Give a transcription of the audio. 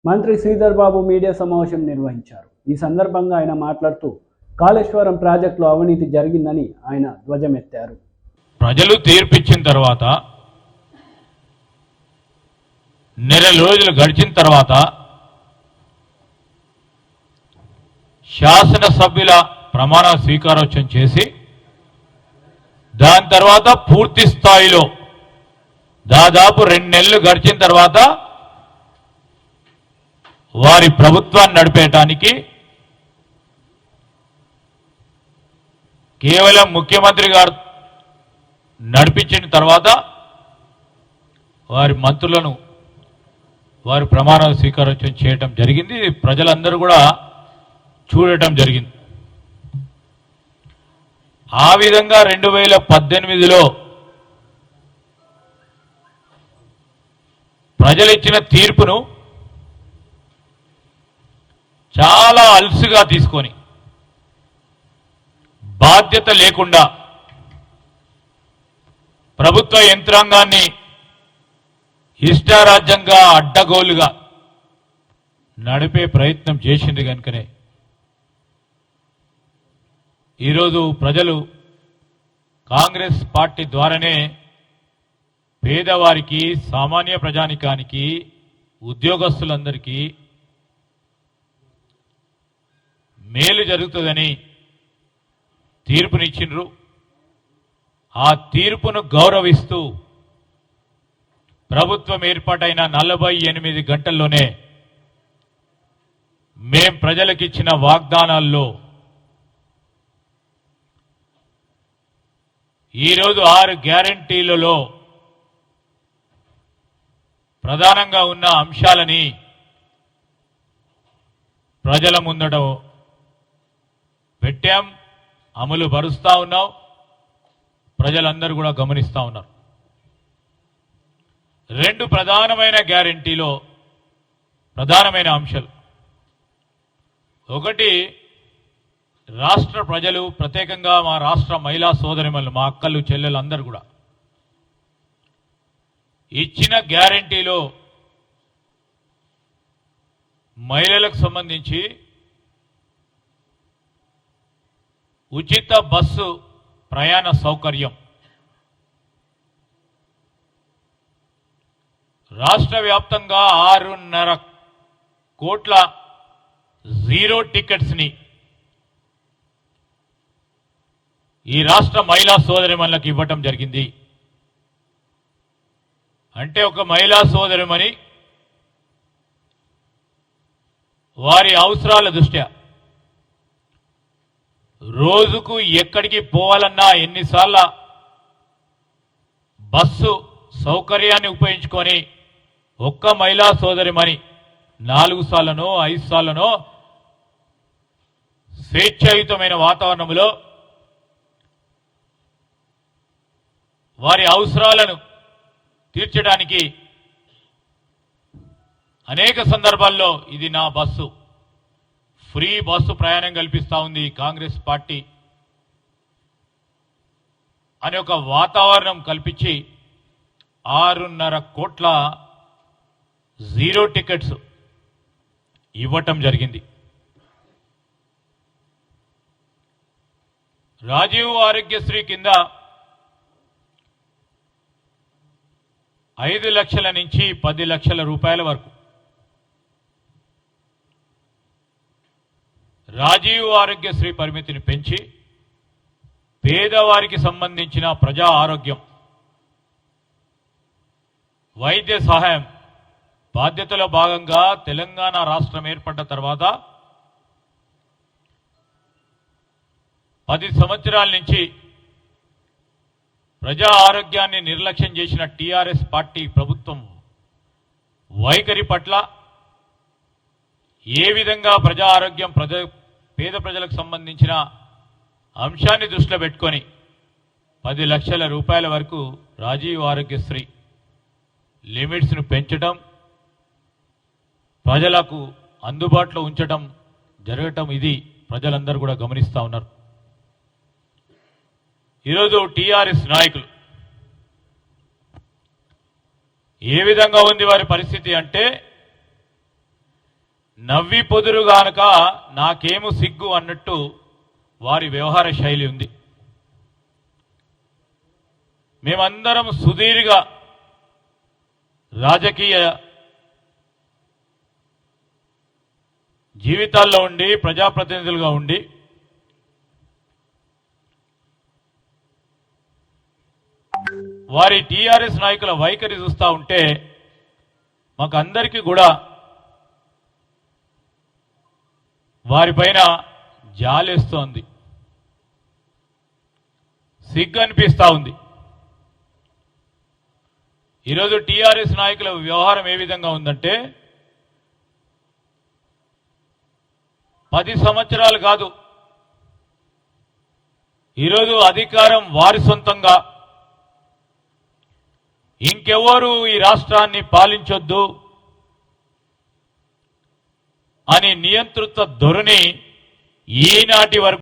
మంత్రి శ్రీధర్ బాబు మీడియా సమావేశం నిర్వహించారు. ఈ సందర్భంగా ఆయన మాట్లాడుతూ కాళేశ్వరం ప్రాజెక్టులో అవినీతి జరిగిందని ఆయన ధ్వజమెత్తారు. ప్రజలు తీర్పిచ్చిన తర్వాత నెల రోజులు గడిచిన తర్వాత శాసనసభ్యుల ప్రమాణ స్వీకారోత్సవం చేసి దాని తర్వాత పూర్తి స్థాయిలో దాదాపు 2 నెలలు గడిచిన తర్వాత వారి ప్రభుత్వాన్ని నడిపేయటానికి కేవలం ముఖ్యమంత్రి గారు నడిపించిన తర్వాత వారి మంత్రులను వారి ప్రమాణ స్వీకారోత్సవం చేయటం జరిగింది. ప్రజలందరూ కూడా చూడటం జరిగింది. ఆ విధంగా 2018లో ప్రజలిచ్చిన తీర్పును చాలా అలసుగా తీసుకొని బాధ్యత లేకుండా ప్రభుత్వ యంత్రాంగాన్ని ఇష్టారాజ్యంగా అడ్డగోలుగా నడిపే ప్రయత్నం చేసింది కనుకనే ఈరోజు ప్రజలు కాంగ్రెస్ పార్టీ ద్వారానే పేదవారికి, సామాన్య ప్రజానికానికి, ఉద్యోగస్తులందరికీ మేలు జరుగుతుందని తీర్పునిచ్చిండ్రు. ఆ తీర్పును గౌరవిస్తూ ప్రభుత్వం ఏర్పాటైన 48 గంటల్లోనే మేం ప్రజలకిచ్చిన వాగ్దానాల్లో ఈరోజు 6 గ్యారంటీలలో ప్రధానంగా ఉన్న అంశాలని ప్రజల ముందట పెట్టాం, అమలు పరుస్తా ఉన్నాం. ప్రజలందరూ కూడా గమనిస్తా ఉన్నారు. 2 ప్రధానమైన గ్యారంటీలో ప్రధానమైన అంశాలు, ఒకటి రాష్ట్ర ప్రజలు, ప్రత్యేకంగా మా రాష్ట్ర మహిళా సోదరిమణులు, మా అక్కలు చెల్లెలు అందరూ కూడా ఇచ్చిన గ్యారంటీలో మహిళలకు సంబంధించి ఉచిత బస్సు ప్రయాణ సౌకర్యం, రాష్ట్ర వ్యాప్తంగా 6.5 కోట్ల జీరో టికెట్స్ ని ఈ రాష్ట్ర మహిళా సోదరిమణులకు ఇవ్వటం జరిగింది. అంటే ఒక మహిళా సోదరిమణి వారి అవసరాల దృష్ట్యా రోజుకు ఎక్కడికి పోవాలన్నా, ఎన్నిసార్లు బస్సు సౌకర్యాన్ని ఉపయోగించుకొని ఒక్క మహిళా సోదరిమణి 4 సార్లనో 5 సార్లనో స్వేచ్ఛాయుతమైన వాతావరణంలో వారి అవసరాలను తీర్చడానికి అనేక సందర్భాల్లో ఇది నా బస్సు, ఫ్రీ బస్సు ప్రయాణం కల్పిస్తా ఉంది కాంగ్రెస్ పార్టీ అనే ఒక వాతావరణం కల్పించి 6.5 కోట్ల జీరో టికెట్స్ ఇవ్వటం జరిగింది. రాజీవ్ ఆరోగ్యశ్రీ కింద 5 లక్షల నుంచి 10 లక్షల రూపాయల వరకు రాజీవ్ ఆరోగ్యశ్రీ పరిమితిని పెంచి పేదవారికి సంబంధించిన ప్రజా ఆరోగ్యం, వైద్య సహాయం బాధ్యతలో భాగంగా తెలంగాణ రాష్ట్రం ఏర్పడ్డ తర్వాత 10 సంవత్సరాల నుంచి ప్రజా ఆరోగ్యాన్ని నిర్లక్ష్యం చేసిన టీఆర్ఎస్ పార్టీ ప్రభుత్వం వైఖరి పట్ల ఏ విధంగా ప్రజా ఆరోగ్యం, పేద ప్రజలకు సంబంధించిన అంశాన్ని దృష్టిలో పెట్టుకొని 10 లక్షల రూపాయల వరకు రాజీవ్ ఆరోగ్యశ్రీ లిమిట్స్ను పెంచడం, ప్రజలకు అందుబాటులో ఉంచడం జరగటం, ఇది ప్రజలందరూ కూడా గమనిస్తా ఉన్నారు. ఈరోజు టీఆర్ఎస్ నాయకులు ఏ విధంగా ఉంది వారి పరిస్థితి అంటే నవ్వి పొదురుగానక నాకేము సిగ్గు అన్నట్టు వారి వ్యవహార శైలి ఉంది. మేమందరం సుదీర్ఘ రాజకీయ జీవితాల్లో ఉండి ప్రజాప్రతినిధులుగా ఉండి వారి టీఆర్ఎస్ నాయకుల వైఖరి చూస్తూ ఉంటే మాకు అందరికీ కూడా వారిపైన జాలేస్తోంది, సిగ్గు అనిపిస్తూ ఉంది. ఈరోజు టీఆర్ఎస్ నాయకుల వ్యవహారం ఏ విధంగా ఉందంటే 10 సంవత్సరాలు కాదు, ఈరోజు అధికారం వారి సొంతంగా, ఇంకెవరు ఈ రాష్ట్రాన్ని పాలించొద్దు అని నియంతృత్వ ధోరణి ఈనాటి వరకు